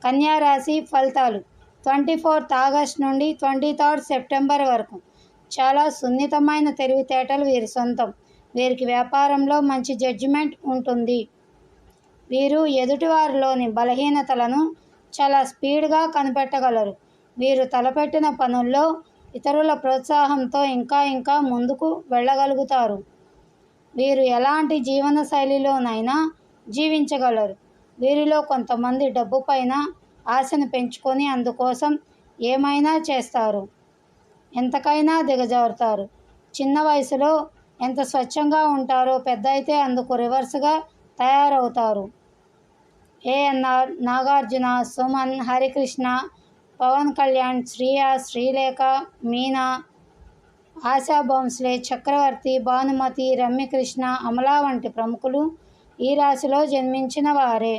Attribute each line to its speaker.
Speaker 1: కన్యా రాశి ఫలితాలు 24 ఆగస్టు నుండి 23 సెప్టెంబర్ వరకు. చాలా సున్నితమైన తెలివితేటలు వీరి సొంతం. వీరికి వ్యాపారంలో మంచి జడ్జిమెంట్ ఉంటుంది. వీరు ఎదుటివారిలోని బలహీనతలను చాలా స్పీడ్గా కనిపెట్టగలరు. వీరు తలపెట్టిన పనుల్లో ఇతరుల ప్రోత్సాహంతో ఇంకా ముందుకు వెళ్ళగలుగుతారు. వీరు ఎలాంటి జీవన శైలిలోనైనా జీవించగలరు. వీరిలో కొంతమంది డబ్బుపైన ఆశను పెంచుకొని అందుకోసం ఏమైనా చేస్తారు. ఎంతకైనా దిగజారుతారు. చిన్న వయసులో ఎంత స్వచ్ఛంగా ఉంటారో పెద్ద అయితే అందుకు రివర్స్గా తయారవుతారు. ఏఎన్ఆర్, నాగార్జున, సుమన్, హరికృష్ణ, పవన్ కళ్యాణ్, శ్రియా, శ్రీలేఖ, మీనా, ఆశా భోంస్లే, చక్రవర్తి, భానుమతి, రమ్యకృష్ణ, అమలా వంటి ప్రముఖులు ఈ రాశిలో జన్మించిన వారే.